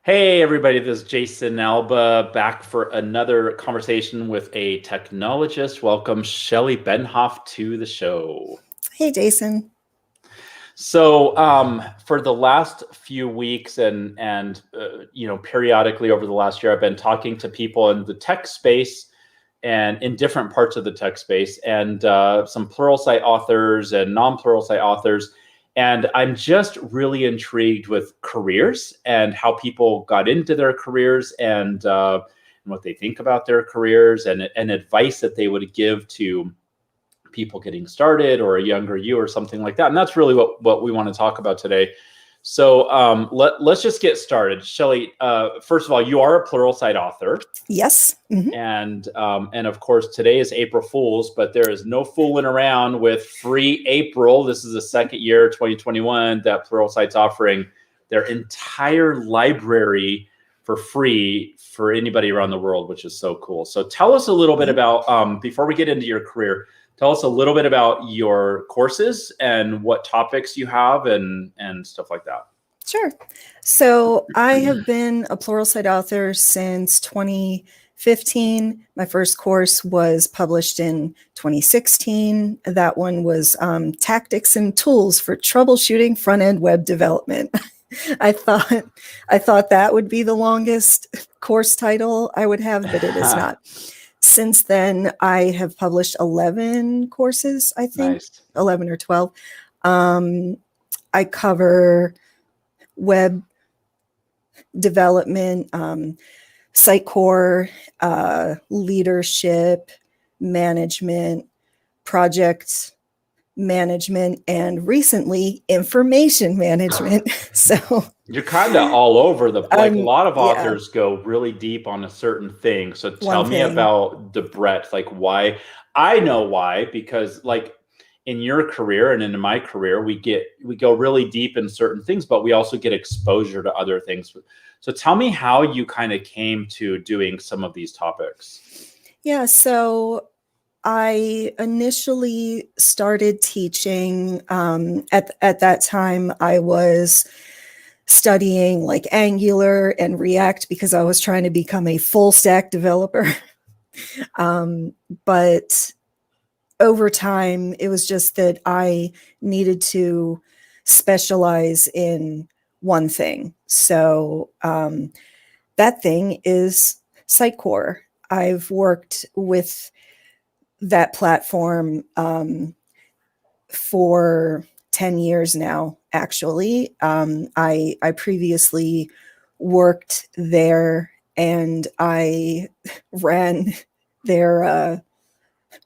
Hey everybody, this is Jason Alba back for another conversation with a technologist. Welcome Shelley Benhoff to the show. Hey, Jason. So for the last few weeks and periodically over the last year, I've been talking to people in the tech space and in different parts of the tech space, and some Pluralsight authors and non-Pluralsight authors. And I'm just really intrigued with careers and how people got into their careers, and what they think about their careers, and advice that they would give to people getting started or a younger you or something like that. And that's really what we want to talk about today. So let's just get started. Shelley, first of all, you are a Pluralsight author. Yes. Mm-hmm. And of course, today is April Fool's, but there is no fooling around with free April. This is the second year, 2021, that Pluralsight's offering their entire library for free for anybody around the world, which is so cool. So tell us a little bit about, before we get into your career, tell us a little bit about your courses and what topics you have and stuff like that. Sure. So I have been a Pluralsight author since 2015. My first course was published in 2016. That one was Tactics and Tools for Troubleshooting Front-End Web Development. I thought that would be the longest course title I would have, but it is not. Since then, I have published 11 courses, I think. Nice. 11 or 12. I cover web development, Sitecore, leadership, management, project management, and recently information management. So you're kind of all over the place. A lot of authors go really deep on a certain thing. So tell me about the breadth, like why. I know why, because like in your career and in my career, we go really deep in certain things, but we also get exposure to other things. So tell me how you kind of came to doing some of these topics. Yeah, so I initially started teaching. At that time, I was studying like Angular and React because I was trying to become a full stack developer. But over time, it was just that I needed to specialize in one thing. So that thing is Sitecore. I've worked with that platform for 10 years now, actually. I previously worked there and I ran their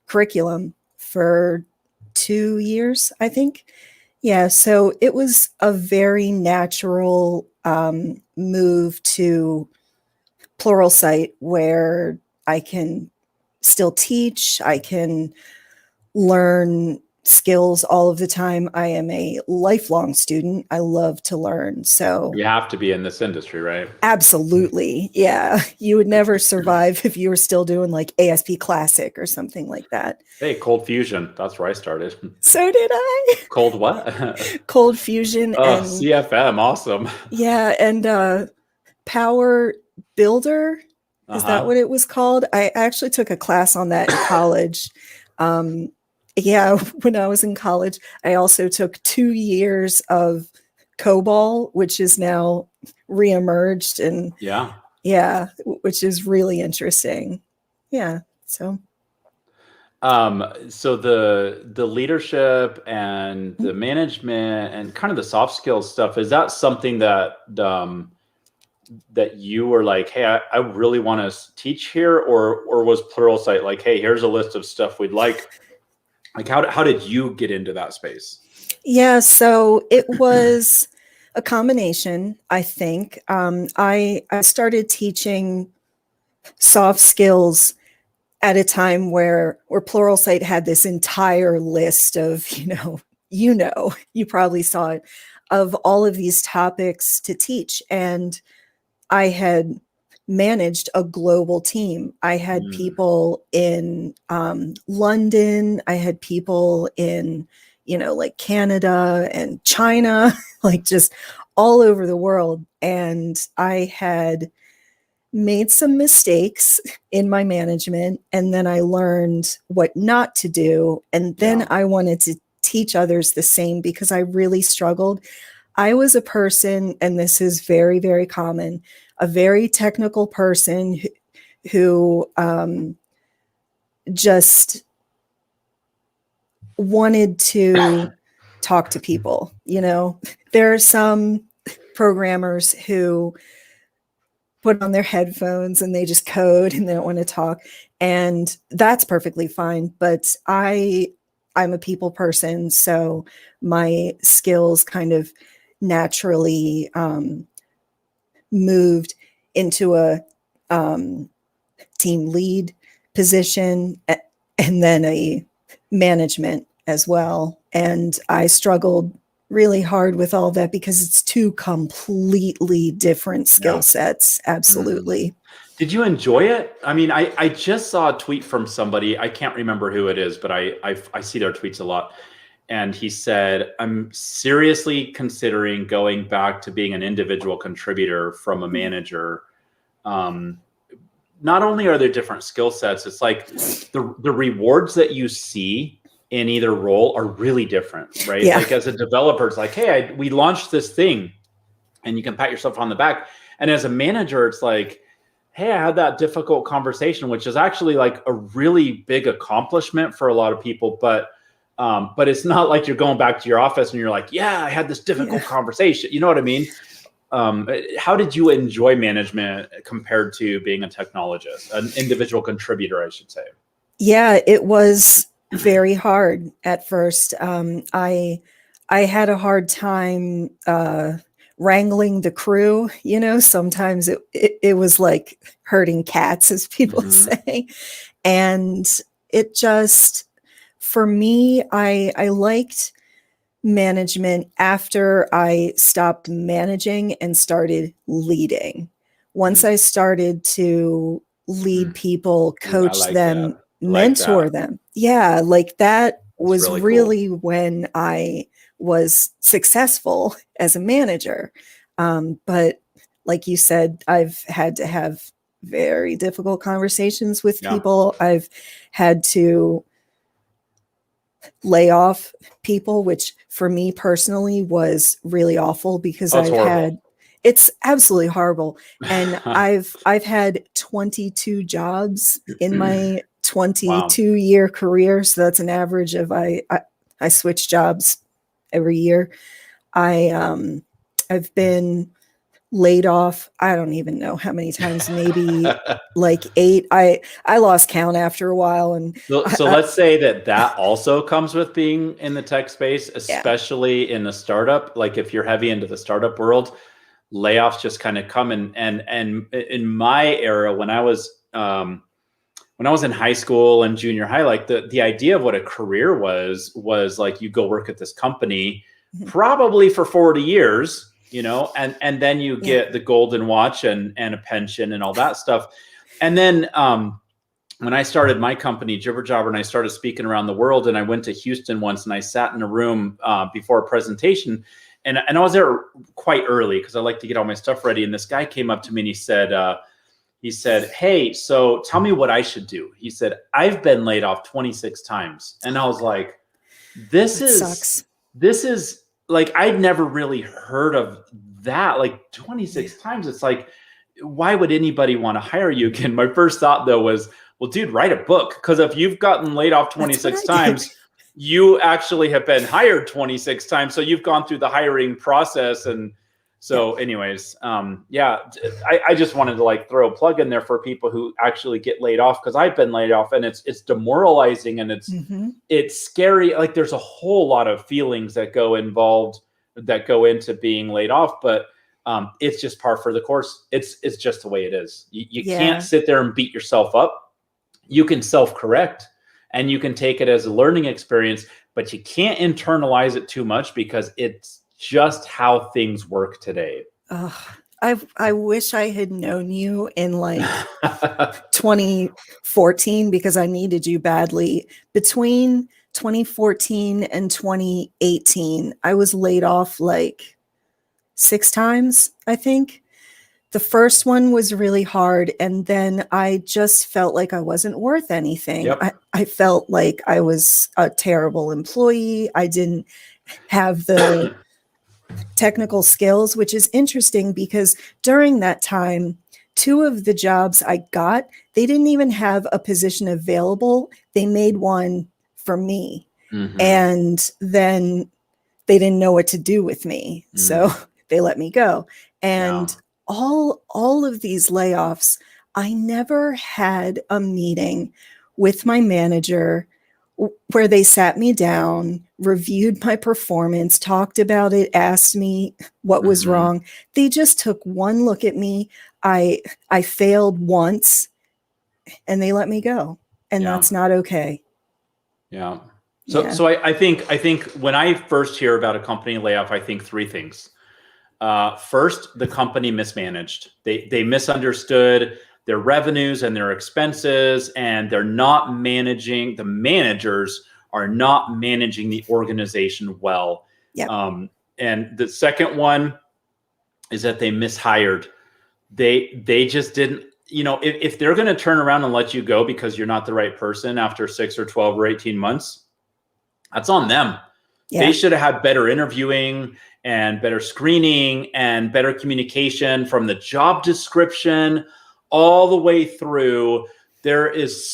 curriculum for 2 years, I think. Yeah, so it was a very natural move to Pluralsight where I can still teach, I can learn skills all of the time. I am a lifelong student. I love to learn. So you have to be in this industry, right? Absolutely. Yeah. You would never survive if you were still doing like ASP Classic or something like that. Hey, Cold Fusion. That's where I started. So did I. Cold what? Cold Fusion. Oh, and CFM. Awesome. Yeah. And Power Builder. Is that what it was called? I actually took a class on that in college. Yeah, when I was in college, I also took 2 years of COBOL, which is now reemerged, and yeah, which is really interesting. Yeah, so. So the leadership and the management and kind of the soft skills stuff, is that something that that you were like, hey, I really want to teach here, or was Pluralsight like, hey, here's a list of stuff we'd like how did you get into that space? Yeah, so it was a combination, I think. I started teaching soft skills at a time where Pluralsight had this entire list of, you probably saw it, of all of these topics to teach. And I had managed a global team. I had people in London. I had people in, like Canada and China, like just all over the world. And I had made some mistakes in my management, and then I learned what not to do. And then I wanted to teach others the same because I really struggled. I was a person, and this is very, very common, a very technical person who just wanted to talk to people. There are some programmers who put on their headphones and they just code and they don't want to talk, and that's perfectly fine. But I'm a people person, so my skills kind of naturally moved into a team lead position, and then a management as well. And I struggled really hard with all that because it's two completely different skill sets. Absolutely. Did you enjoy it? I mean, I just saw a tweet from somebody, I can't remember who it is, but I see their tweets a lot. And he said, I'm seriously considering going back to being an individual contributor from a manager. Not only are there different skill sets, it's like the rewards that you see in either role are really different, right? Yeah. Like as a developer, it's like, hey, we launched this thing, and you can pat yourself on the back. And as a manager, it's like, hey, I had that difficult conversation, which is actually like a really big accomplishment for a lot of people. But it's not like you're going back to your office and you're like, yeah, I had this difficult conversation. You know what I mean? How did you enjoy management compared to being a technologist, an individual contributor, I should say? Yeah, it was very hard at first. I had a hard time wrangling the crew. Sometimes it was like herding cats, as people say. And it just, for me, I liked management after I stopped managing and started leading. Once I started to lead people, coach them, mentor them. Yeah, like that was really when I was successful as a manager. But like you said, I've had to have very difficult conversations with people. I've had to lay off people, which for me personally was really awful because it's absolutely horrible. And I've had 22 jobs in my 22-year career. So that's an average of I switch jobs every year. I've been laid off, I don't even know how many times, maybe like 8. I lost count after a while. And so let's say that also comes with being in the tech space, especially in a startup. Like if you're heavy into the startup world, layoffs just kind of come and in my era, when I was in high school and junior high, like the idea of what a career was like you go work at this company probably for 40 years, and then you get the golden watch and a pension and all that stuff. And then when I started my company, Jibber Jobber, and I started speaking around the world, and I went to Houston once and I sat in a room before a presentation, and I was there quite early because I like to get all my stuff ready. And this guy came up to me and he said, hey, so tell me what I should do. He said, I've been laid off 26 times. And I was like, this is like, I'd never really heard of that. Like 26 times. It's like, why would anybody want to hire you again? My first thought though was, well, dude, write a book. Because if you've gotten laid off 26 times, you actually have been hired 26 times. So you've gone through the hiring process. And so anyways, I just wanted to like throw a plug in there for people who actually get laid off, because I've been laid off, and it's demoralizing, and it's scary. Like there's a whole lot of feelings that go into being laid off, but it's just par for the course. It's just the way it is. You can't sit there and beat yourself up. You can self-correct and you can take it as a learning experience, but you can't internalize it too much because it's just how things work today. I wish I had known you in like 2014, because I needed you badly. Between 2014 and 2018, I was laid off like 6 times, I think. The first one was really hard. And then I just felt like I wasn't worth anything. Yep. I felt like I was a terrible employee. I didn't have the technical skills, which is interesting because during that time, 2 of the jobs I got, they didn't even have a position available. They made one for me. Mm-hmm. And then they didn't know what to do with me. So they let me go. And all of these layoffs, I never had a meeting with my manager where they sat me down, reviewed my performance, talked about it, asked me what was wrong. They just took one look at me. I failed once and they let me go. And that's not okay. Yeah. So I think when I first hear about a company layoff, I think 3 things. First, the company mismanaged. They misunderstood their revenues and their expenses, and they're not managing. The managers are not managing the organization well. Yep. And the second one is that they mishired. They just didn't. If they're going to turn around and let you go because you're not the right person after 6 or 12 or 18 months, that's on them. Yeah. They should have had better interviewing and better screening and better communication from the job description all the way through. There's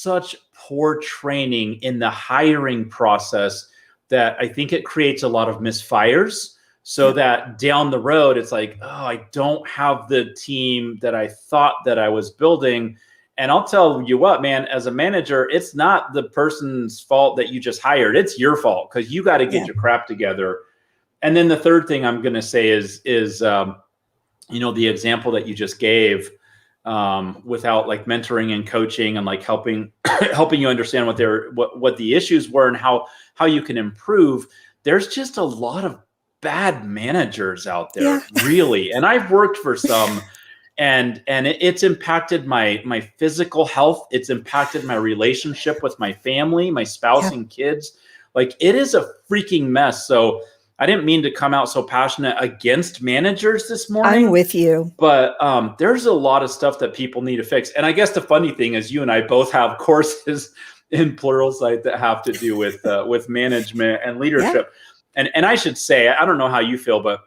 such poor training in the hiring process that I think it creates a lot of misfires. So that down the road, it's like, oh, I don't have the team that I thought that I was building. And I'll tell you what, man, as a manager, it's not the person's fault that you just hired. It's your fault because you got to get your crap together. And then the third thing I'm going to say is the example that you just gave, without like mentoring and coaching and like helping you understand what the issues were and how you can improve. There's just a lot of bad managers out there, really. And I've worked for some. And it's impacted my physical health. It's impacted my relationship with my family, my spouse and kids. Like, it is a freaking mess. So I didn't mean to come out so passionate against managers this morning. I'm with you. But there's a lot of stuff that people need to fix. And I guess the funny thing is you and I both have courses in Pluralsight that have to do with management and leadership. And I should say, I don't know how you feel, but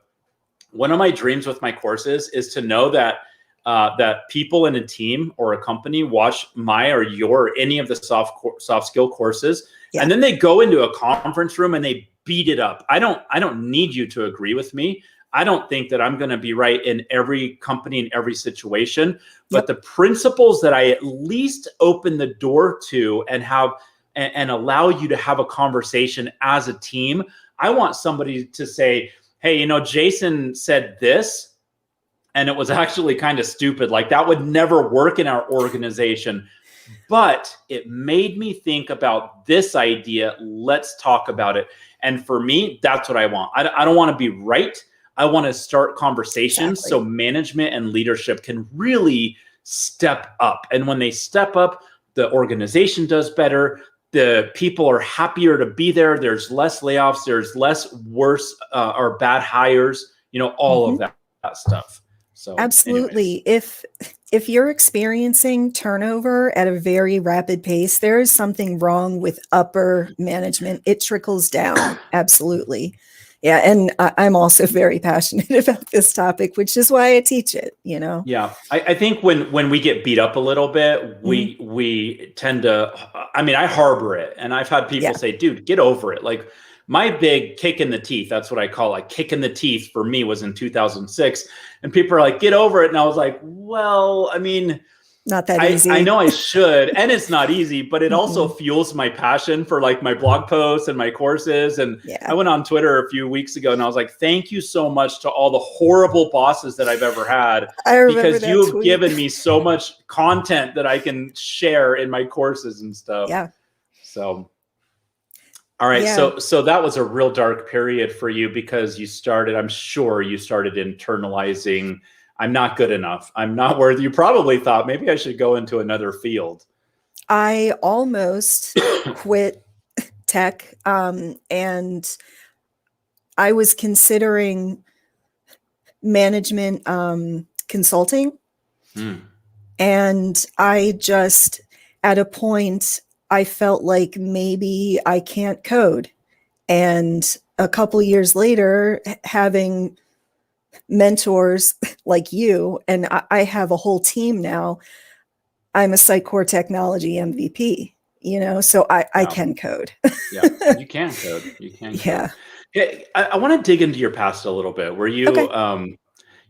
one of my dreams with my courses is to know that people in a team or a company watch my or your or any of the soft skill courses, and then they go into a conference room and they beat it up. I don't need you to agree with me. I don't think that I'm going to be right in every company, in every situation, but the principles that I at least open the door to and have and allow you to have a conversation as a team. I want somebody to say, hey, Jason said this, and it was actually kind of stupid. Like, that would never work in our organization, but it made me think about this idea. Let's talk about it. And for me, that's what I want. I don't want to be right. I want to start conversations so management and leadership can really step up. And when they step up, the organization does better. The people are happier to be there. There's less layoffs. There's less worse or bad hires, all of that stuff. So absolutely. Anyways. If you're experiencing turnover at a very rapid pace, there is something wrong with upper management. It trickles down. Absolutely. Yeah. And I'm also very passionate about this topic, which is why I teach it, Yeah. I think when we get beat up a little bit, we tend to, I harbor it. And I've had people say, dude, get over it. Like, my big kick in the teeth, that's what I call a kick in the teeth for me, was in 2006. And people are like, get over it. And I was like, well, not that easy. I know I should. And it's not easy, but it also fuels my passion for like my blog posts and my courses. And I went on Twitter a few weeks ago and I was like, thank you so much to all the horrible bosses that I've ever had. Because you've given me so much content that I can share in my courses and stuff. Yeah. So, all right. Yeah. So that was a real dark period for you because I'm sure you started internalizing, I'm not good enough. I'm not worthy. You probably thought maybe I should go into another field. I almost quit tech. And I was considering management consulting. Mm. And I just, at a point, I felt like maybe I can't code. And a couple years later, having mentors like you, and I have a whole team now, I'm a site core technology MVP, so I can code. Yeah, you can code. You can code. Yeah. Hey, I want to dig into your past a little bit. Were you, Okay.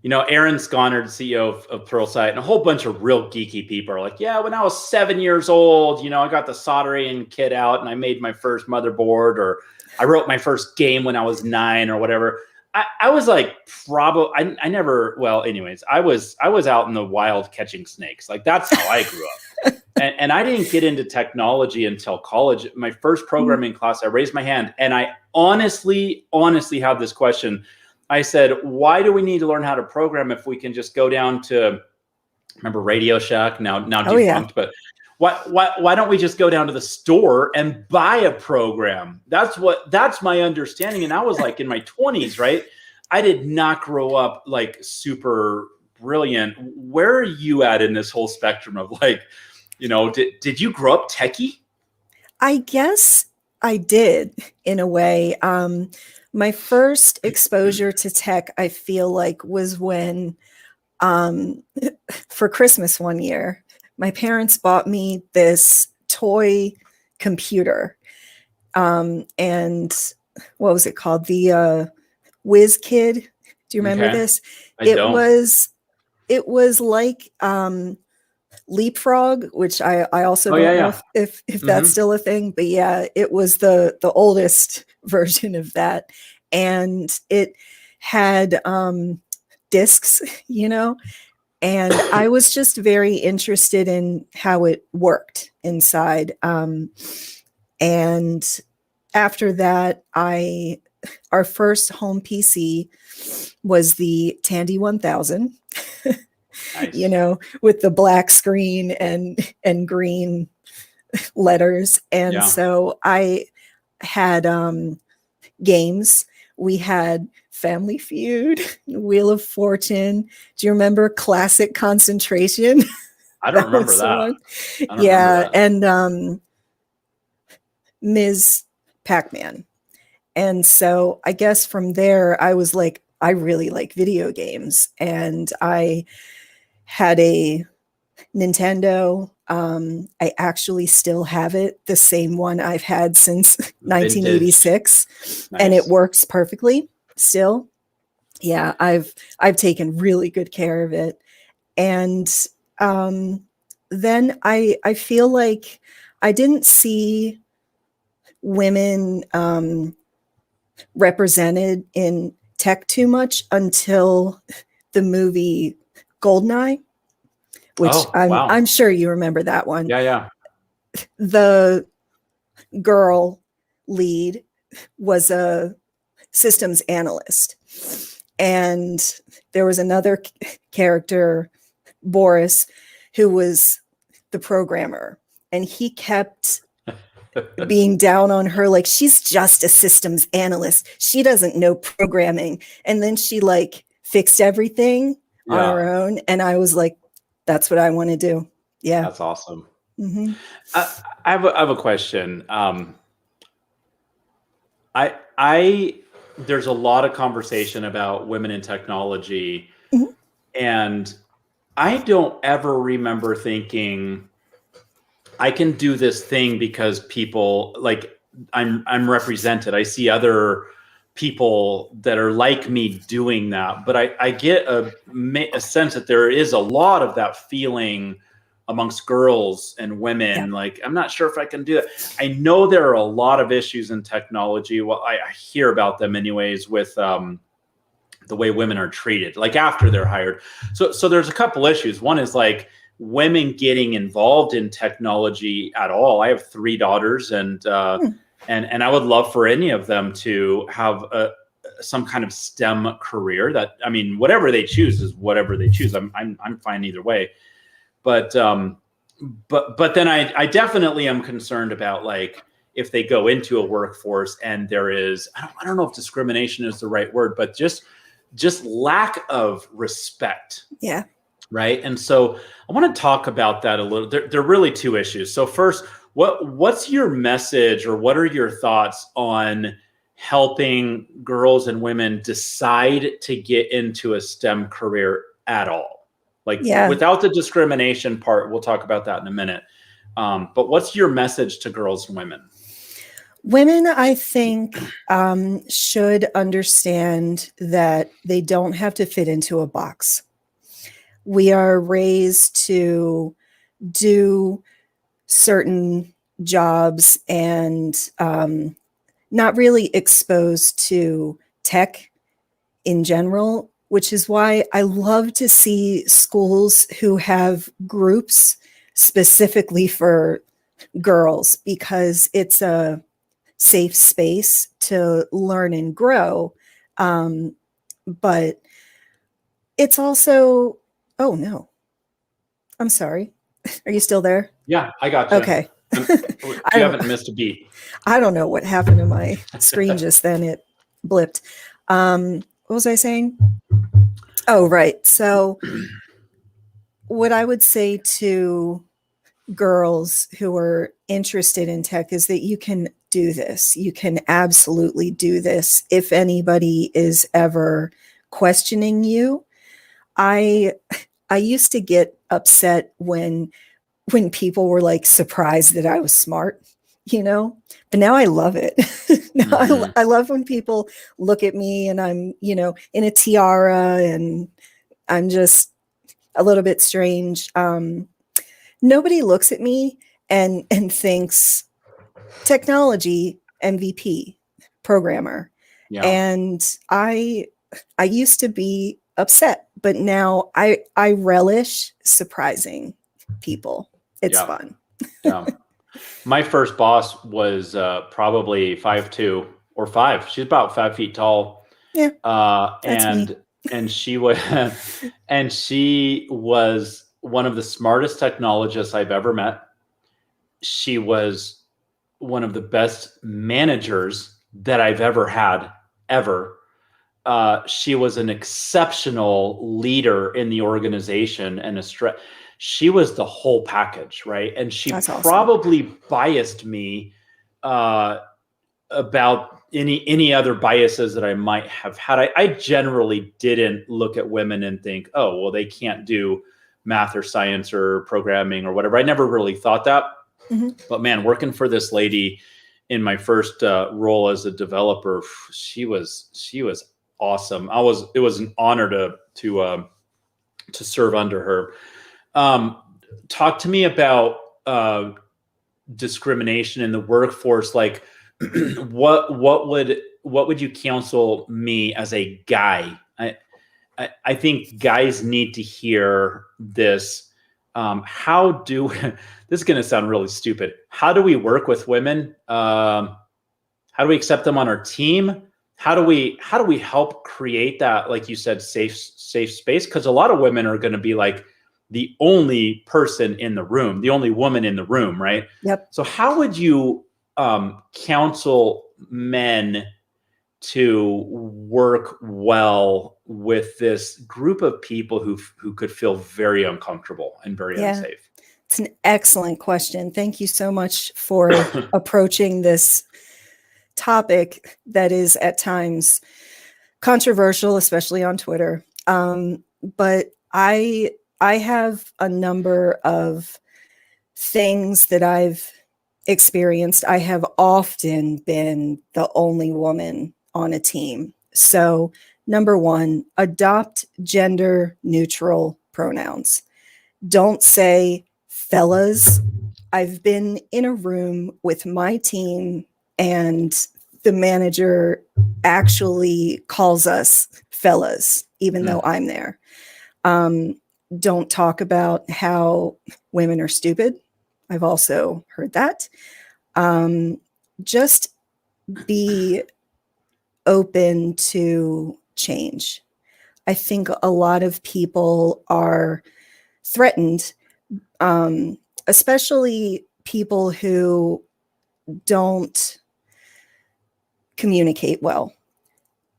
Aaron Sconard, CEO of Pluralsight, and a whole bunch of real geeky people are like, yeah, when I was 7 years old, I got the soldering kit out and I made my first motherboard, or I wrote my first game when I was 9 or whatever. I was like, probably, I never, well, anyways, I was out in the wild catching snakes. Like, that's how I grew up. And I didn't get into technology until college. My first programming class, I raised my hand, and I honestly have this question. I said, why do we need to learn how to program if we can just go down to, remember Radio Shack, now defunct, but why don't we just go down to the store and buy a program? That's my understanding. And I was like in my 20s, right? I did not grow up like super brilliant. Where are you at in this whole spectrum of like, did you grow up techie? I guess I did, in a way. My first exposure to tech, I feel like, was when, for Christmas one year, my parents bought me this toy computer. And what was it called? The Whiz Kid. Do you remember this? I don't. It was like Leapfrog, which I also don't know if that's still a thing, but yeah, it was the oldest version of that. And it had discs, and I was just very interested in how it worked inside. And after that, our first home PC was the Tandy 1000. Nice. With the black screen and green letters. And so I had games. We had Family Feud, Wheel of Fortune. Do you remember Classic Concentration? I don't remember that. Yeah. And Ms. Pac-Man. And so I guess from there, I was like, I really like video games. And I had a Nintendo. I actually still have it, the same one I've had since 1986, nice. And it works perfectly still. Yeah, I've taken really good care of it. And then I feel like I didn't see women represented in tech too much until the movie Goldeneye, which I'm sure you remember that one. Yeah. The girl lead was a systems analyst, and there was another character, Boris, who was the programmer, and he kept being down on her, like, she's just a systems analyst, she doesn't know programming. And then she like fixed everything on her own, and I was like, that's what I want to do. Yeah, that's awesome. Mm-hmm. I have a question. There's a lot of conversation about women in technology, mm-hmm. and I don't ever remember thinking I can do this thing because people, like, I'm represented. I see other people that are like me doing that, but I get a sense that there is a lot of that feeling amongst girls and women. Yeah. Like, I'm not sure if I can do that. I know there are a lot of issues in technology. Well, I hear about them anyways with the way women are treated, like after they're hired. So there's a couple issues. One is like women getting involved in technology at all. I have 3 daughters, and I would love for any of them to have some kind of STEM career. That, I mean, whatever they choose is whatever they choose. I'm fine either way. But then I definitely am concerned about, like, if they go into a workforce and there is, I don't know if discrimination is the right word, but just just lack of respect. Yeah. Right. And so I want to talk about that a little. There are really two issues. So first, what's your message, or what are your thoughts on helping girls and women decide to get into a STEM career at all? Like, without the discrimination part, we'll talk about that in a minute. But what's your message to girls and women? Women, I think, should understand that they don't have to fit into a box. We are raised to do certain jobs and not really exposed to tech in general, which is why I love to see schools who have groups specifically for girls, because it's a safe space to learn and grow. But it's also, oh no, I'm sorry. Are you still there? Yeah, I got you. Okay. You haven't missed a beat. I don't know what happened to my screen just then. It blipped. What was I saying? Oh, right. So what I would say to girls who are interested in tech is that you can do this. You can absolutely do this. If anybody is ever questioning you, I used to get upset when people were like surprised that I was smart, but now I love it. Now I love when people look at me and I'm, in a tiara and I'm just a little bit strange. Nobody looks at me and thinks technology MVP programmer. Yeah. And I used to be upset, but now I relish surprising people. It's fun. Yeah. My first boss was probably 5'2" or 5. She's about 5 feet tall. Yeah. And she was one of the smartest technologists I've ever met. She was one of the best managers that I've ever had, ever. She was an exceptional leader in the organization and she was the whole package, right? And she probably biased me about any other biases that I might have had. I generally didn't look at women and think, oh, well, they can't do math or science or programming or whatever. I never really thought that. Mm-hmm. But man, working for this lady in my first role as a developer, she was awesome. It was an honor to serve under her. Talk to me about discrimination in the workforce. Like, what would you counsel me as a guy? I think guys need to hear this. This is going to sound really stupid. How do we work with women? How do we accept them on our team? How do we help create that, like you said, safe space? Because a lot of women are going to be like the only person in the room, the only woman in the room, right? Yep. So how would you counsel men to work well with this group of people who could feel very uncomfortable and very unsafe? It's an excellent question. Thank you so much for approaching this topic that is at times controversial, especially on Twitter. But I have a number of things that I've experienced. I have often been the only woman on a team. So, number one, adopt gender neutral pronouns. Don't say fellas. I've been in a room with my team and the manager actually calls us fellas, even though I'm there. Don't talk about how women are stupid. I've also heard that. Just be open to change. I think a lot of people are threatened, especially people who don't communicate well.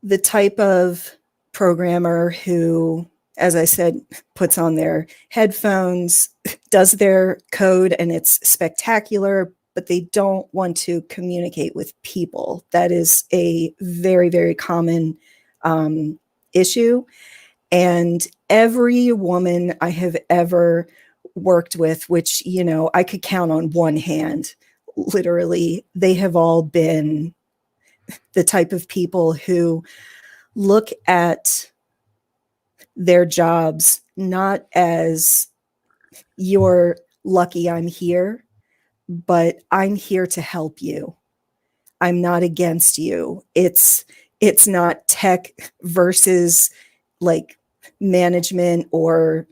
The type of programmer who, as I said, puts on their headphones, does their code, and it's spectacular, but they don't want to communicate with people. That is a very, very common issue. And every woman I have ever worked with, which, you know, I could count on one hand, literally, they have all been the type of people who look at their jobs not as you're lucky I'm here, but I'm here to help you. I'm not against you. It's not tech versus like management or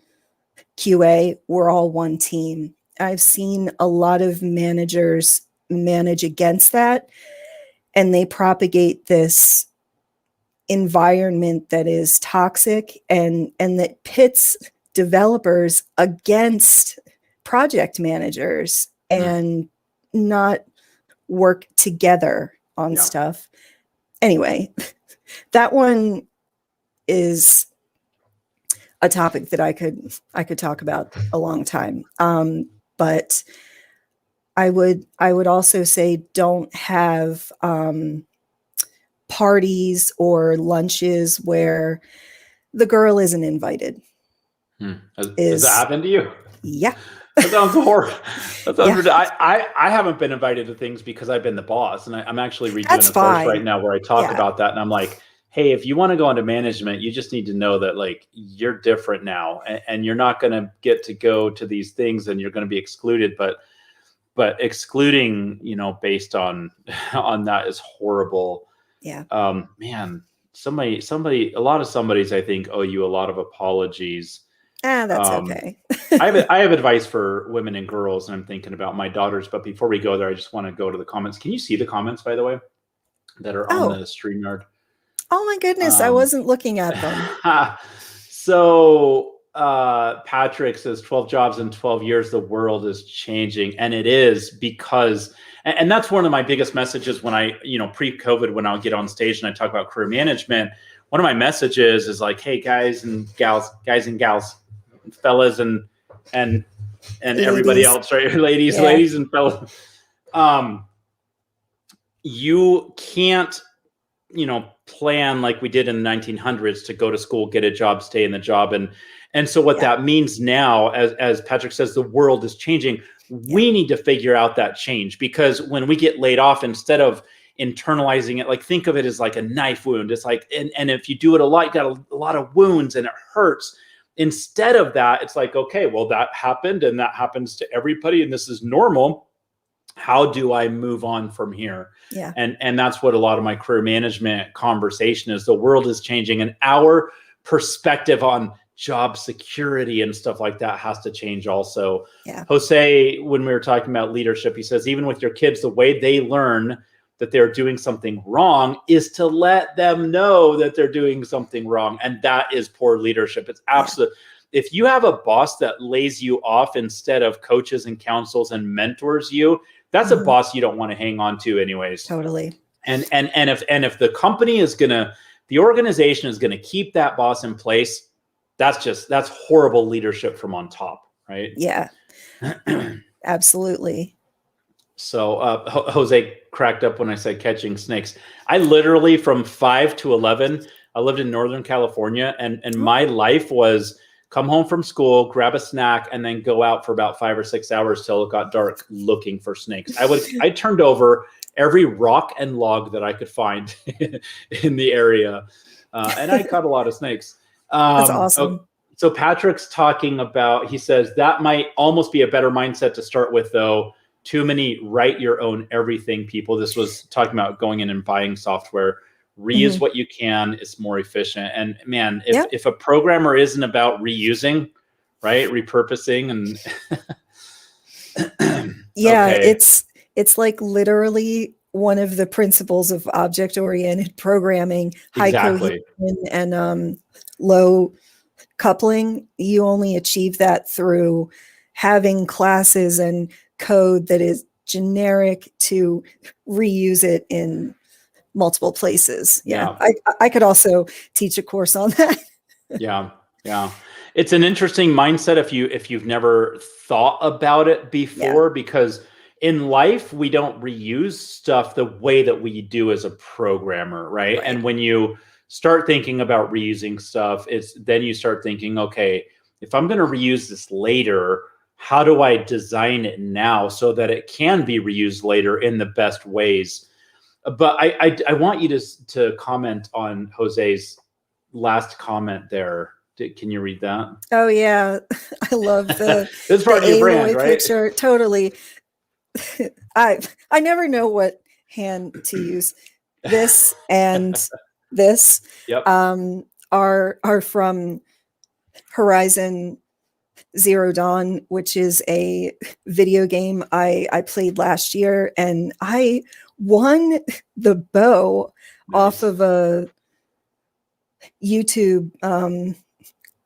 QA. We're all one team. I've seen a lot of managers manage against that, and they propagate this environment that is toxic and that pits developers against project managers and not work together on stuff. Anyway, that one is a topic that I could talk about a long time. But I would also say don't have parties or lunches where the girl isn't invited. Has that happened to you? Yeah. That sounds horrible. That sounds I haven't been invited to things because I've been the boss, and I'm actually redoing a course right now where I talk about that, and I'm like, hey, if you want to go into management, you just need to know that like you're different now, and you're not going to get to go to these things, and you're going to be excluded. But excluding, you know, based on that is horrible. Yeah. Man, a lot of somebody's I think owe you a lot of apologies. That's okay. I have advice for women and girls, and I'm thinking about my daughters. But before we go there, I just want to go to the comments. Can you see the comments, by the way, that are on the StreamYard? Oh my goodness, I wasn't looking at them. So Patrick says 12 jobs in 12 years, the world is changing. And it is because, and that's one of my biggest messages when I, you know, pre-COVID, when I'll get on stage and I talk about career management, one of my messages is like, hey, guys and gals, fellas and everybody else, right? Ladies and fellas. You can't, you know, plan like we did in the 1900s to go to school, get a job, stay in the job. And so what that means now, as Patrick says, the world is changing. We need to figure out that change, because when we get laid off, instead of internalizing it, like think of it as like a knife wound. It's like, and if you do it a lot, you got a lot of wounds and it hurts. Instead of that, it's like, okay, well, that happened and that happens to everybody and this is normal. How do I move on from here? Yeah. And that's what a lot of my career management conversation is. The world is changing, and our perspective on job security and stuff like that has to change also. Yeah. Jose, when we were talking about leadership, he says, even with your kids, the way they learn that they're doing something wrong is to let them know that they're doing something wrong. And that is poor leadership. It's absolute. If you have a boss that lays you off instead of coaches and counsels and mentors you, that's a boss you don't want to hang on to anyways. Totally. And if the company is the organization is gonna keep that boss in place, that's horrible leadership from on top, right? Yeah. Absolutely. So Jose cracked up when I said catching snakes. I literally, from 5 to 11, I lived in Northern California, and my life was come home from school, grab a snack, and then go out for about 5 or 6 hours till it got dark looking for snakes. I turned over every rock and log that I could find in the area. And I caught a lot of snakes. That's awesome. So Patrick's talking about, he says, that might almost be a better mindset to start with, though. Too many write your own everything people. This was talking about going in and buying software. Reuse what you can. It's more efficient. And man, if a programmer isn't about reusing, right, repurposing, and it's like literally one of the principles of object-oriented programming, high cohesion and low coupling. You only achieve that through having classes and code that is generic to reuse it in multiple places. Yeah. I could also teach a course on that. Yeah. Yeah. It's an interesting mindset if you've never thought about it before, because in life we don't reuse stuff the way that we do as a programmer, right? And when you start thinking about reusing stuff, then you start thinking, okay, if I'm going to reuse this later, how do I design it now so that it can be reused later in the best ways? But I want you to comment on Jose's last comment there. Can you read that? Oh yeah, I love the this is part of your brand, right? picture. Totally. I never know what hand to use. This and this are from Horizon Zero Dawn, which is a video game I played last year, and I won the bow off of a YouTube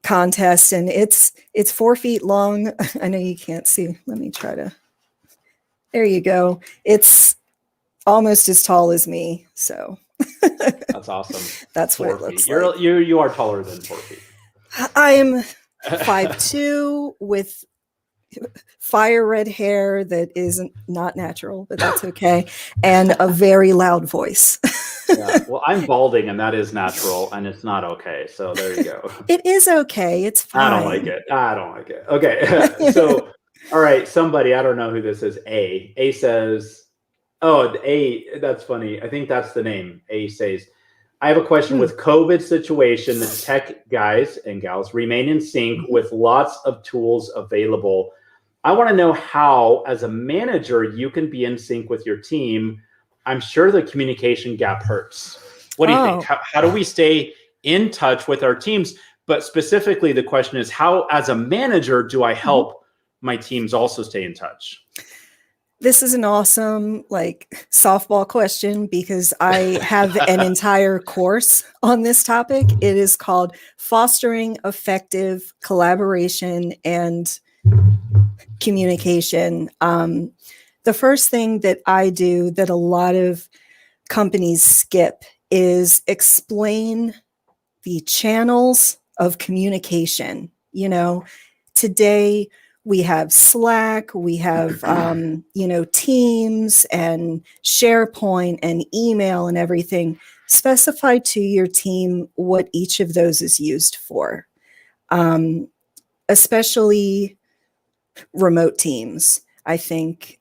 contest, and it's 4 feet long. I know you can't see. Let me try to. There you go. It's almost as tall as me. So that's awesome. That's what it looks like. You are taller than 4 feet. I am 5'2" with fire red hair that isn't not natural, but that's okay, and a very loud voice. Well, I'm balding, and that is natural, and it's not okay. So there you go. It is okay. It's fine. I don't like it. Okay. So, all right. Somebody, I don't know who this is. A says, that's funny. I think that's the name. A says, I have a question. With COVID situation, the tech guys and gals remain in sync with lots of tools available. I want to know how, as a manager, you can be in sync with your team. I'm sure the communication gap hurts. What do you think? How do we stay in touch with our teams? But specifically, the question is, how, as a manager, do I help my teams also stay in touch? This is an awesome softball question, because I have an entire course on this topic. It is called Fostering Effective Collaboration and Communication. The first thing that I do that a lot of companies skip is explain the channels of communication. Today we have Slack, we have, Teams and SharePoint and email and everything. Specify to your team what each of those is used for, especially remote teams, I think,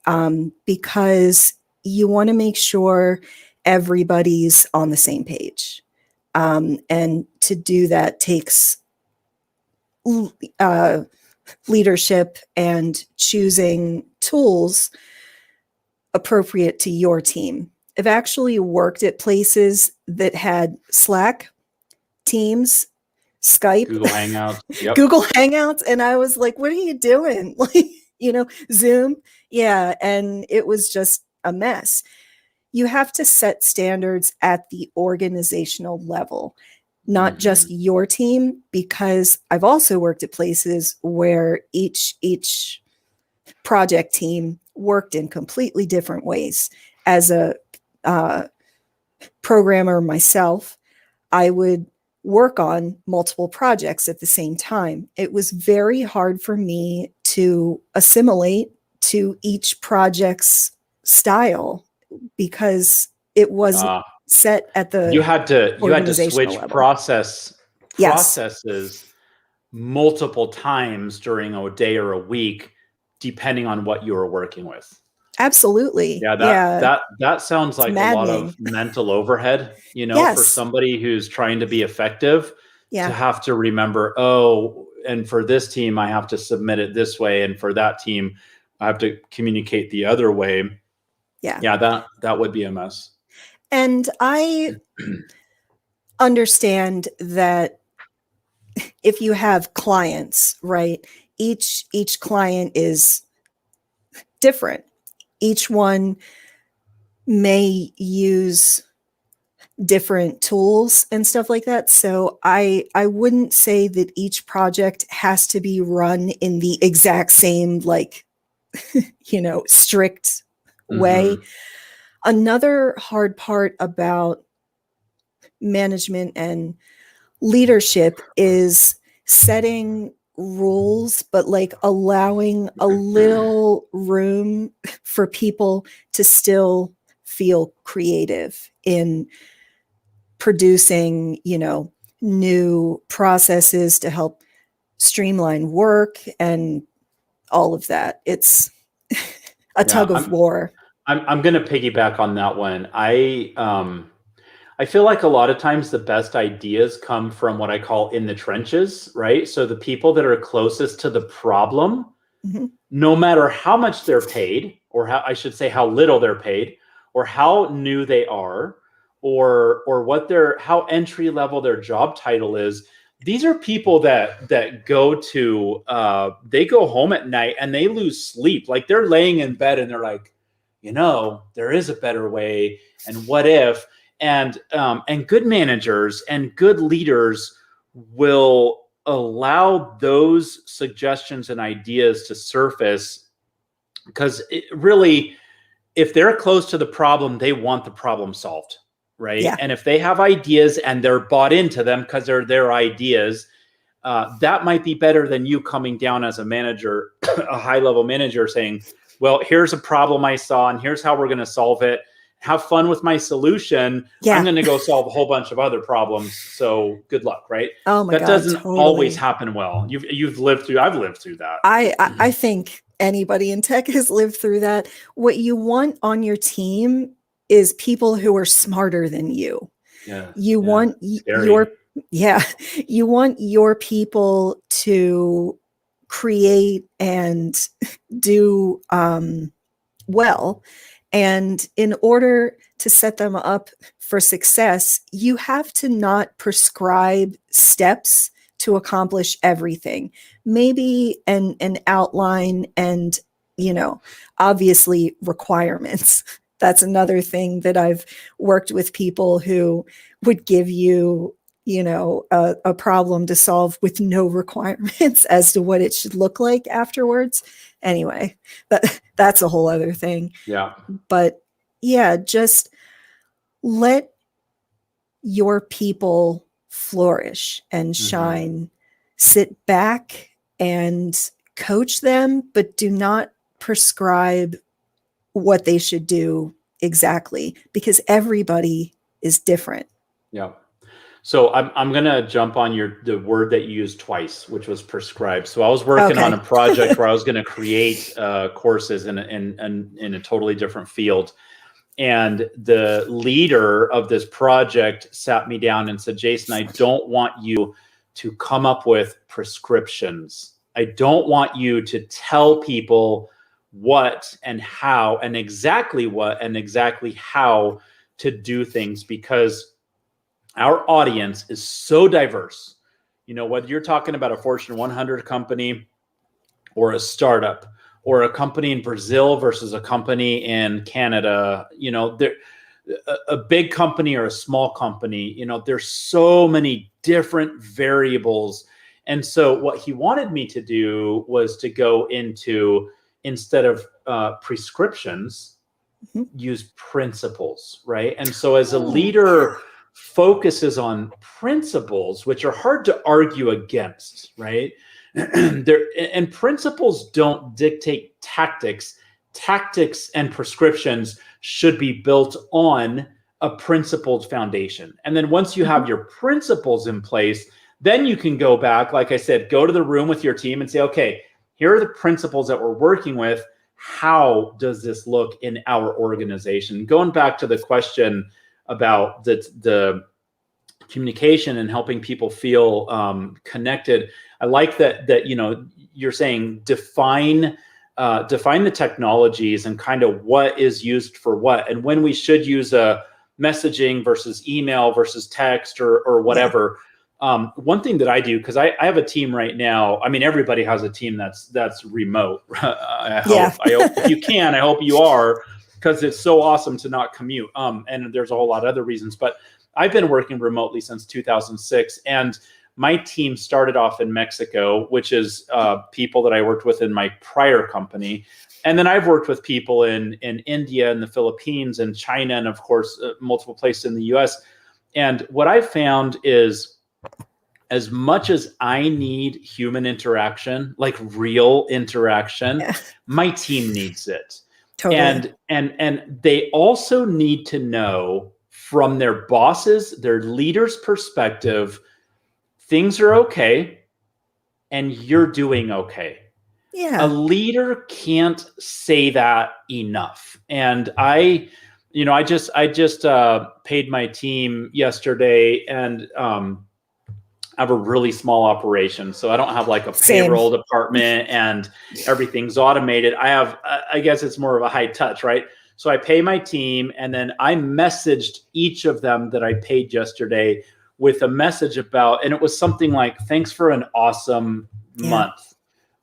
because you want to make sure everybody's on the same page. And to do that takes leadership and choosing tools appropriate to your team. I've actually worked at places that had Slack, Teams, Skype, Google Hangouts, Google Hangouts, and I was like, "What are you doing?" Zoom, and it was just a mess. You have to set standards at the organizational level, not just your team, because I've also worked at places where each project team worked in completely different ways. As a programmer myself, I would work on multiple projects at the same time. It was very hard for me to assimilate to each project's style because it wasn't set at the you had to switch level. processes multiple times during a day or a week, depending on what you were working with. Absolutely. That sounds like a lot of mental overhead, for somebody who's trying to be effective, to have to remember, and for this team, I have to submit it this way. And for that team, I have to communicate the other way. That would be a mess. And I understand that if you have clients, right, each client is different. Each one may use different tools and stuff like that. So I wouldn't say that each project has to be run in the exact same, strict way. Another hard part about management and leadership is setting rules, but like allowing a little room for people to still feel creative in producing, new processes to help streamline work and all of that. It's a tug of war. I'm going to piggyback on that one. I feel like a lot of times the best ideas come from what I call in the trenches, right? So the people that are closest to the problem, no matter how much they're paid, or how, I should say how little they're paid, or how new they are, or what how entry level their job title is. These are people that go to they go home at night and they lose sleep. Like they're laying in bed and they're like, there is a better way, and what if? And good managers and good leaders will allow those suggestions and ideas to surface, because really, if they're close to the problem, they want the problem solved, right? Yeah. And if they have ideas and they're bought into them because they're their ideas, that might be better than you coming down as a manager, a high-level manager, saying, well, here's a problem I saw and here's how we're going to solve it. Have fun with my solution. Yeah. I'm going to go solve a whole bunch of other problems. So good luck, right? Oh my God, that doesn't totally. always happen well. I've lived through that. I think anybody in tech has lived through that. What you want on your team is people who are smarter than you. Yeah. You want you want your people to create and do well. And in order to set them up for success, you have to not prescribe steps to accomplish everything. Maybe an outline and, obviously requirements. That's another thing that I've worked with people who would give you, a problem to solve with no requirements as to what it should look like afterwards. Anyway, that's a whole other thing. Yeah. But yeah, just let your people flourish and shine. Sit back and coach them, but do not prescribe what they should do exactly, because everybody is different. Yeah. So I'm going to jump on the word that you used twice, which was prescribe. So I was working on a project where I was going to create courses in a totally different field. And the leader of this project sat me down and said, Jason, I don't want you to come up with prescriptions. I don't want you to tell people what and how and exactly what and exactly how to do things, because our audience is so diverse. Whether you're talking about a Fortune 100 company or a startup or a company in Brazil versus a company in Canada, a big company or a small company, there's so many different variables. And so what he wanted me to do was to go into, instead of prescriptions, use principles, right? And so as a leader focuses on principles, which are hard to argue against, right? And principles don't dictate tactics. Tactics and prescriptions should be built on a principled foundation. And then once you have your principles in place, then you can go back, like I said, go to the room with your team and say, okay, here are the principles that we're working with. How does this look in our organization? Going back to the question about the communication and helping people feel connected, I like that you're saying define the technologies and kind of what is used for what, and when we should use a messaging versus email versus text or whatever. One thing that I do, because I have a team right now. I mean, everybody has a team that's remote. I hope if you can, I hope you are, because it's so awesome to not commute. And there's a whole lot of other reasons, but I've been working remotely since 2006. And my team started off in Mexico, which is people that I worked with in my prior company. And then I've worked with people in India and the Philippines and China, and of course, multiple places in the US. And what I've found is, as much as I need human interaction, like real interaction, my team needs it. Totally. And they also need to know from their bosses, their leaders' perspective, things are okay and you're doing okay. Yeah. A leader can't say that enough. And I just paid my team yesterday, and I have a really small operation. So I don't have like a payroll department and everything's automated. I guess it's more of a high touch, right? So I pay my team, and then I messaged each of them that I paid yesterday with a message about, and it was something like, thanks for an awesome month.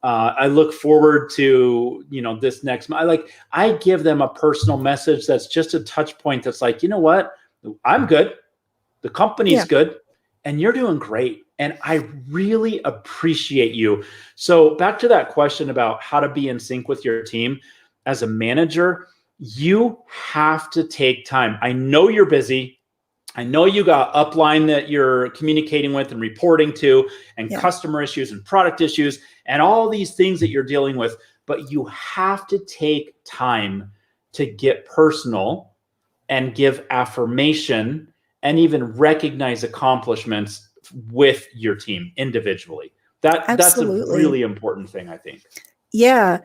I look forward to, this next month. I give them a personal message that's just a touch point. That's like, you know what? I'm good. The company's good. And you're doing great. And I really appreciate you. So back to that question about how to be in sync with your team. As a manager, you have to take time. I know you're busy. I know you got upline that you're communicating with and reporting to, and customer issues and product issues and all these things that you're dealing with. But you have to take time to get personal and give affirmation and even recognize accomplishments with your team individually. That's a really important thing, I think. Yeah.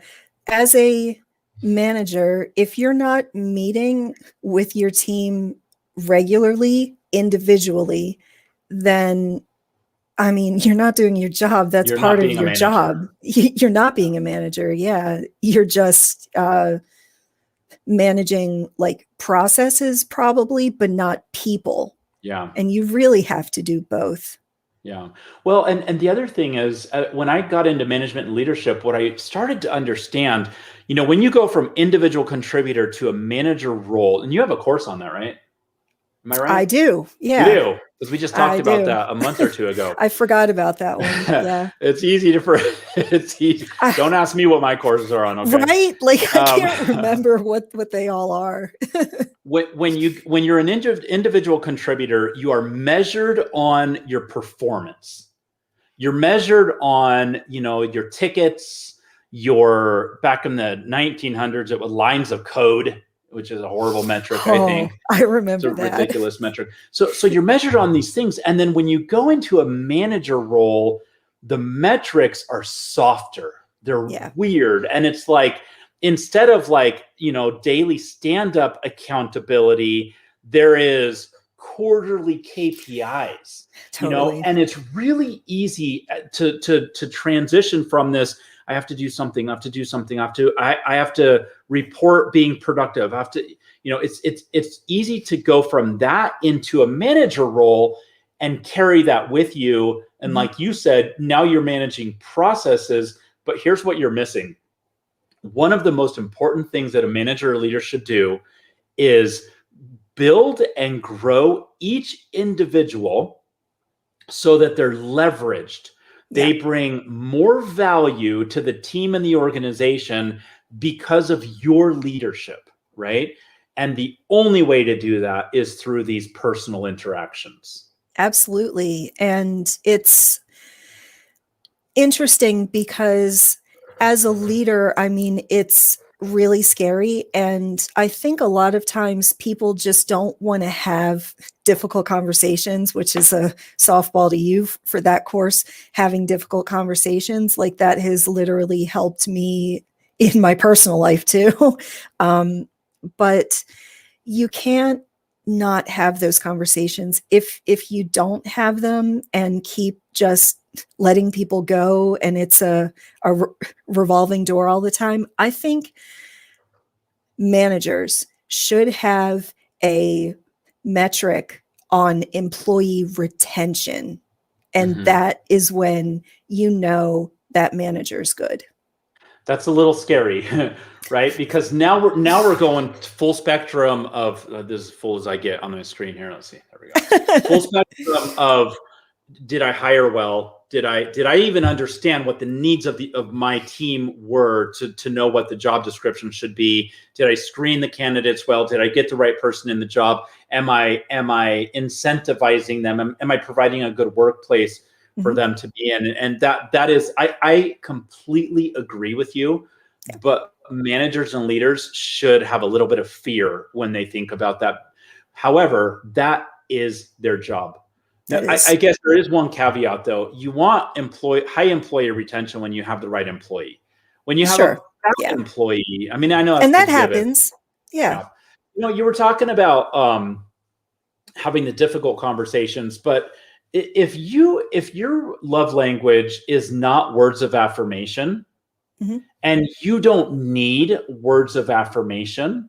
As a manager, if you're not meeting with your team regularly, individually, then, I mean, you're not doing your job. That's part of your job. You're not being a manager. Yeah. You're just managing like processes probably, but not people. Yeah. And you really have to do both. Yeah. Well, and the other thing is, when I got into management and leadership, what I started to understand, when you go from individual contributor to a manager role, and you have a course on that, right? Am I right? I do. Yeah. You do. Because we just talked about that a month or two ago. I forgot about that one. Yeah. It's easy it's easy. Don't ask me what my courses are on. Okay. Right? Like I can't remember what they all are. when you're an individual contributor, you are measured on your performance. You're measured on, your tickets, back in the 1900s, it was lines of code, which is a horrible metric, I think. I remember that. It's a ridiculous metric. So you're measured on these things. And then when you go into a manager role, the metrics are softer. They're weird. And it's like, instead of daily stand-up accountability, there is quarterly KPIs, and it's really easy to transition from this. I have to do something. I have to do something. I have to report being productive. I have to, it's easy to go from that into a manager role and carry that with you. And like you said, now you're managing processes, but here's what you're missing. One of the most important things that a manager or leader should do is build and grow each individual so that they're leveraged. They bring more value to the team and the organization because of your leadership, right? And the only way to do that is through these personal interactions. Absolutely. And it's interesting because as a leader, I mean, it's really scary. And I think a lot of times people just don't want to have difficult conversations, which is a softball to you for that course. Having difficult conversations like that has literally helped me in my personal life too. But you can't not have those conversations if you don't have them and keep just letting people go and it's a revolving door all the time. I think managers should have a metric on employee retention, and that is when that manager's good. That's a little scary, right? Because now we're going full spectrum of this, as full as I get on my screen here. Let's see. There we go. Full spectrum of did I hire well? Did I even understand what the needs of my team were to know what the job description should be? Did I screen the candidates well? Did I get the right person in the job? Am I incentivizing them? Am I providing a good workplace for them to be in? And that is, I completely agree with you, but managers and leaders should have a little bit of fear when they think about that. However, that is their job. Now, I guess there is one caveat, though. You want high employee retention when you have the right employee. When you have a bad employee, I mean, I know that's and that happens. Yeah. You were talking about having the difficult conversations, but if your love language is not words of affirmation, and you don't need words of affirmation,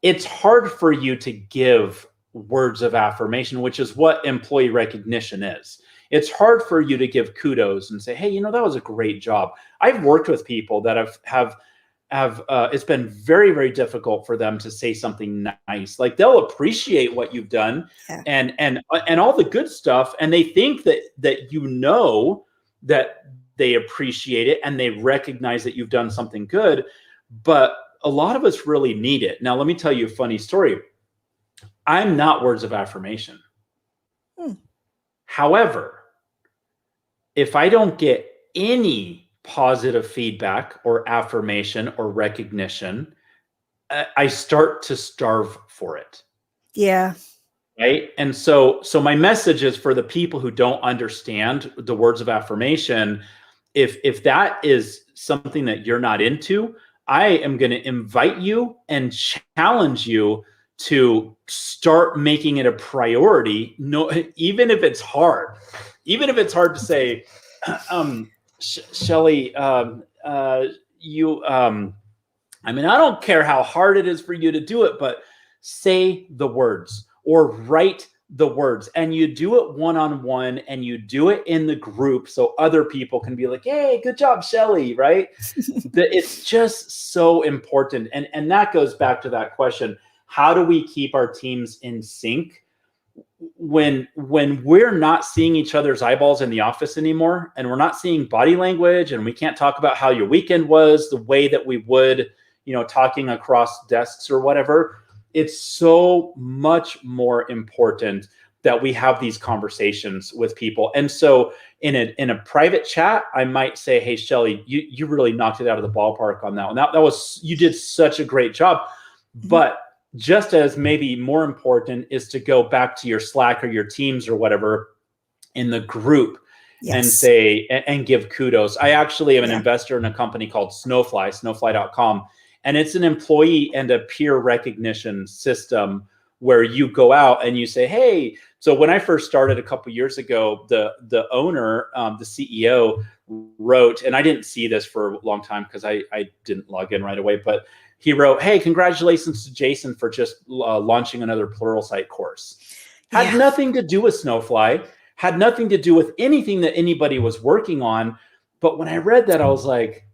it's hard for you to give words of affirmation, which is what employee recognition is. It's hard for you to give kudos and say, hey, that was a great job. I've worked with people that have it's been very, very difficult for them to say something nice. Like, they'll appreciate what you've done and all the good stuff, and they think that that they appreciate it and they recognize that you've done something good, but a lot of us really need it. Now, let me tell you a funny story. I'm not words of affirmation. However, if I don't get any positive feedback or affirmation or recognition, I start to starve for it. Yeah. Right. And so my message is for the people who don't understand the words of affirmation. If that is something that you're not into, I am going to invite you and challenge you to start making it a priority. No, even if it's hard to say, Shelley, you, I mean, I don't care how hard it is for you to do it, but say the words or write the words, and you do it one-on-one, and you do it in the group so other people can be like, hey, good job, Shelley, right? It's just so important. And that goes back to that question. How do we keep our teams in sync when we're not seeing each other's eyeballs in the office anymore, and we're not seeing body language, and we can't talk about how your weekend was the way that we would, talking across desks or whatever? It's so much more important that we have these conversations with people. And so in a private chat, I might say, hey, Shelley, you really knocked it out of the ballpark on that one. That was, you did such a great job. But just as maybe more important is to go back to your Slack or your Teams or whatever in the group and say, and give kudos. I actually am an investor in a company called snowfly.com. And it's an employee and a peer recognition system where you go out and you say, hey, so when I first started a couple of years ago, the owner, the CEO wrote, and I didn't see this for a long time because I didn't log in right away, but he wrote, hey, congratulations to Jason for just launching another Pluralsight course. Had nothing to do with Snowfly, had nothing to do with anything that anybody was working on. But when I read that, I was like,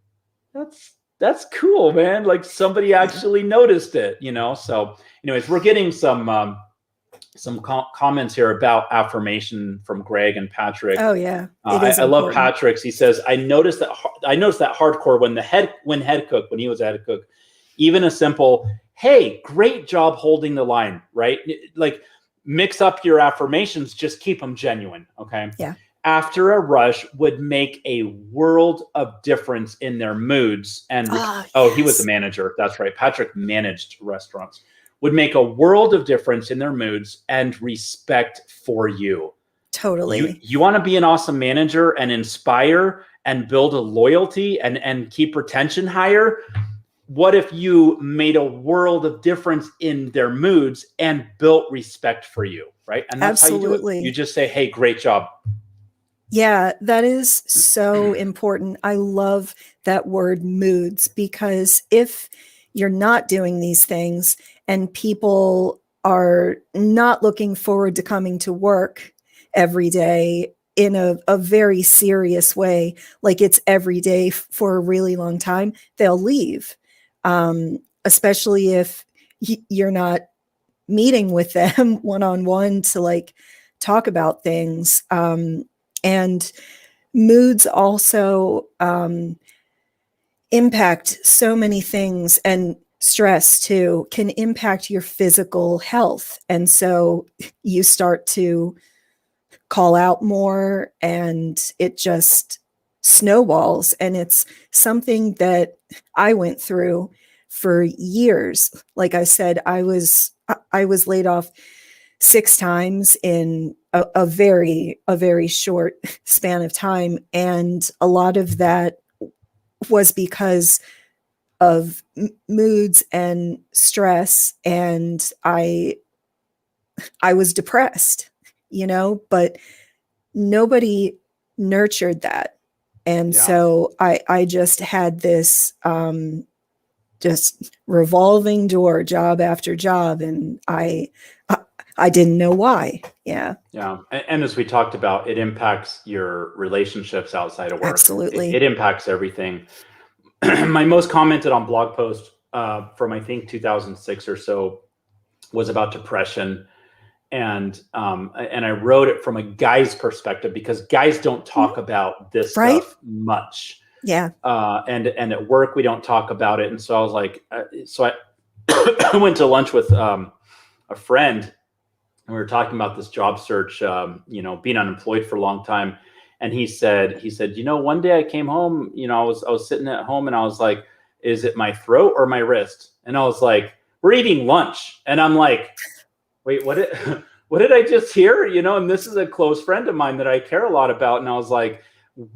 that's cool, man. Like, somebody actually noticed it, So anyways, we're getting some comments here about affirmation from Greg and Patrick. Oh yeah. I love Patrick's. He says, I noticed that hardcore when he was a head cook, even a simple, hey, great job holding the line, right? Like, mix up your affirmations, just keep them genuine. Okay. Yeah. After a rush would make a world of difference in their moods. And he was the manager. That's right. Patrick managed restaurants. Would make a world of difference in their moods and respect for you. Totally. You want to be an awesome manager and inspire and build a loyalty and keep retention higher. What if you made a world of difference in their moods and built respect for you, right? And that's how you do it. You just say, hey, great job. Yeah, that is so important. I love that word moods, because if you're not doing these things and people are not looking forward to coming to work every day in a very serious way, like it's every day for a really long time, they'll leave. Especially if you're not meeting with them one-on-one to like talk about things. And moods also impact so many things, and stress too can impact your physical health. And so you start to call out more, and it just snowballs. And it's something that I went through for years. Like I said, I was laid off 6 times in a very short span of time. And a lot of that was because of moods and stress. And I was depressed, but nobody nurtured that. And so I just had this just revolving door, job after job, and I didn't know why. Yeah. And as we talked about, it impacts your relationships outside of work. Absolutely. It impacts everything. My most commented on blog post from I think 2006 or so was about depression. And I wrote it from a guy's perspective, because guys don't talk about this stuff much. Yeah. And at work, we don't talk about it. And so I was like, I went to lunch with a friend, and we were talking about this job search, being unemployed for a long time. And he said, one day I came home, I was sitting at home, and I was like, is it my throat or my wrist? And I was like, we're eating lunch. And I'm like, wait, what did I just hear? And this is a close friend of mine that I care a lot about. And I was like,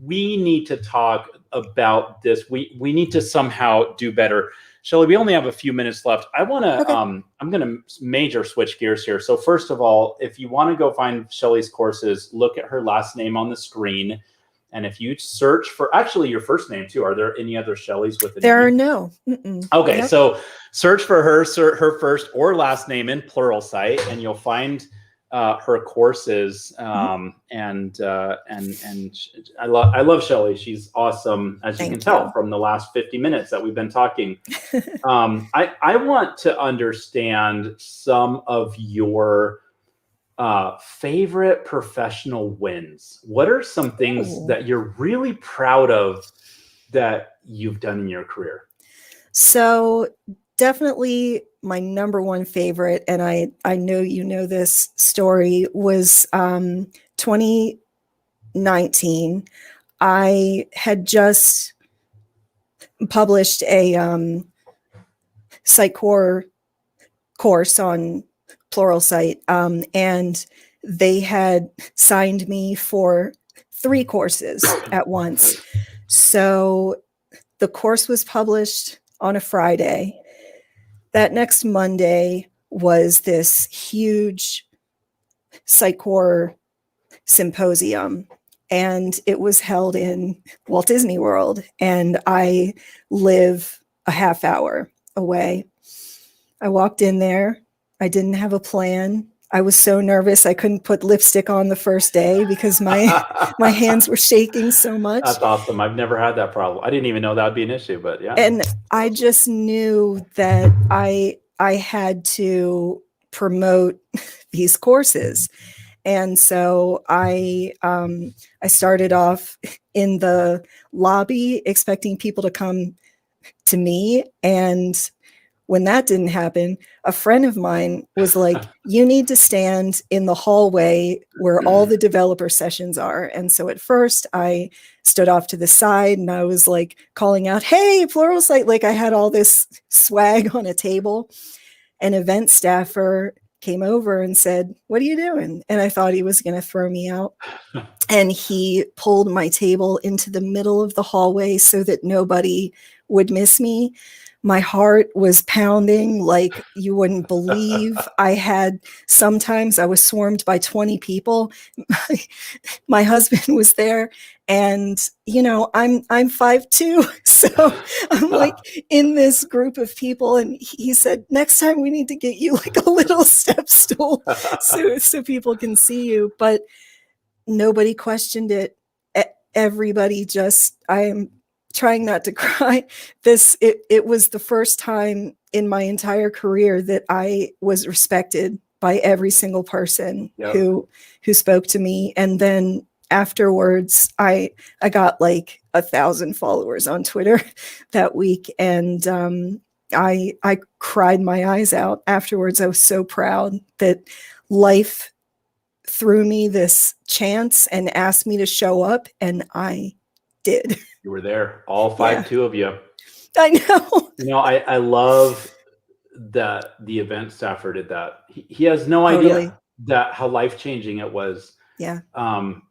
we need to talk about this. We need to somehow do better. Shelley, we only have a few minutes left. I want to, I'm going to major switch gears here. So first of all, if you want to go find Shelley's courses, look at her last name on the screen. And if you search for, actually your first name too, are there any other Shelleys with an There E? are no. Mm-mm. Okay, Yep. So search for her first or last name in Pluralsight, and you'll find her courses. And I love Shelley. She's awesome, as you can tell from the last 50 minutes that we've been talking. I want to understand some of your favorite professional wins. What are some things that you're really proud of that you've done in your career? So definitely my number one favorite, and I know you know this story, was 2019. I had just published a Site Core course on Pluralsight, and they had signed me for 3 courses at once. So the course was published on a Friday. That next Monday was this huge Site Core Symposium, and it was held in Walt Disney World, and I live a half hour away. I walked in there. I didn't have a plan. I was so nervous I couldn't put lipstick on the first day because my hands were shaking so much. That's awesome. I've never had that problem. I didn't even know that would be an issue, but yeah. And I just knew that I had to promote these courses. And so I started off in the lobby expecting people to come to me. And when that didn't happen, a friend of mine was like, you need to stand in the hallway where all the developer sessions are. And so at first I stood off to the side, and I was like calling out, hey, Pluralsight, like I had all this swag on a table. An event staffer came over and said, what are you doing? And I thought he was going to throw me out. And he pulled my table into the middle of the hallway so that nobody would miss me. My heart was pounding like you wouldn't believe. Sometimes I was swarmed by 20 people. My husband was there, and I'm 5'2", so I'm like in this group of people, and he said, next time we need to get you like a little step stool so people can see you. But nobody questioned it. Everybody I am trying not to cry. It was the first time in my entire career that I was respected by every single person who spoke to me. And then afterwards, I got like 1,000 followers on Twitter that week, and I cried my eyes out afterwards. I was so proud that life threw me this chance and asked me to show up, and I did. You were there, all 5'2" of you. I know. You know, I love that the event staffer did that. He has no Totally. idea that how life-changing it was. Yeah.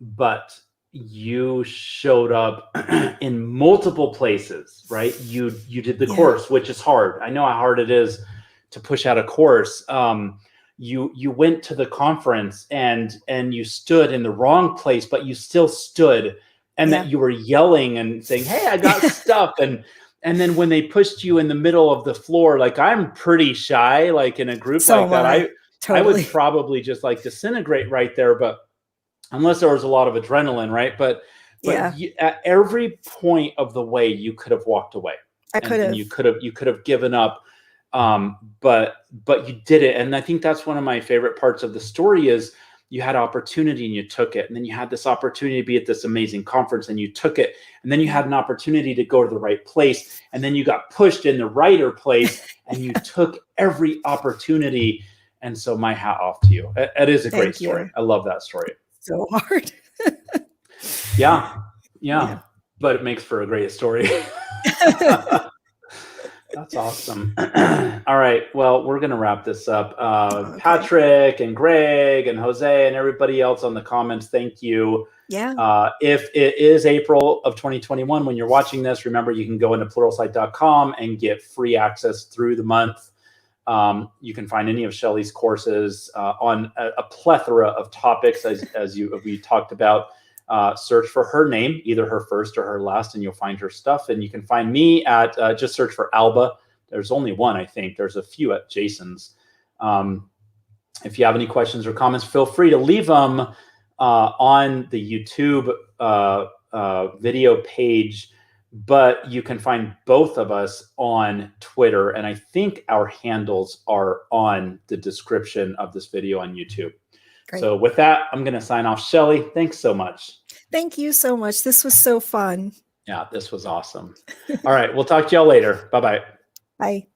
But you showed up in multiple places, right? You did the course, which is hard. I know how hard it is to push out a course. You went to the conference and you stood in the wrong place, but you still stood, and that you were yelling and saying, "Hey, I got stuff." And then when they pushed you in the middle of the floor, like, I'm pretty shy, like in a group like that, I would probably just like disintegrate right there. But unless there was a lot of adrenaline, right? But at every point of the way, you could have walked away. I could have. You could have given up. But you did it. And I think that's one of my favorite parts of the story is you had opportunity and you took it. And then you had this opportunity to be at this amazing conference and you took it. And then you had an opportunity to go to the right place. And then you got pushed in the righter place and you took every opportunity. And so my hat off to you. It is a great story. I love that story. So hard. Yeah. But it makes for a great story. That's awesome. All right. Well, we're going to wrap this up. Patrick and Greg and Jose and everybody else on the comments, thank you. Yeah. If it is April of 2021, when you're watching this, remember you can go into pluralsight.com and get free access through the month. You can find any of Shelley's courses on a plethora of topics, as we talked about. Search for her name, either her first or her last, and you'll find her stuff. And you can find me at just search for Alba. There's only one, I think. There's a few at Jason's. If you have any questions or comments, feel free to leave them on the YouTube video page. But you can find both of us on Twitter, and I think our handles are on the description of this video on YouTube. Great. So with that, I'm going to sign off. Shelley, thanks so much. Thank you so much. This was so fun. Yeah, this was awesome. All right. We'll talk to y'all later. Bye-bye. Bye.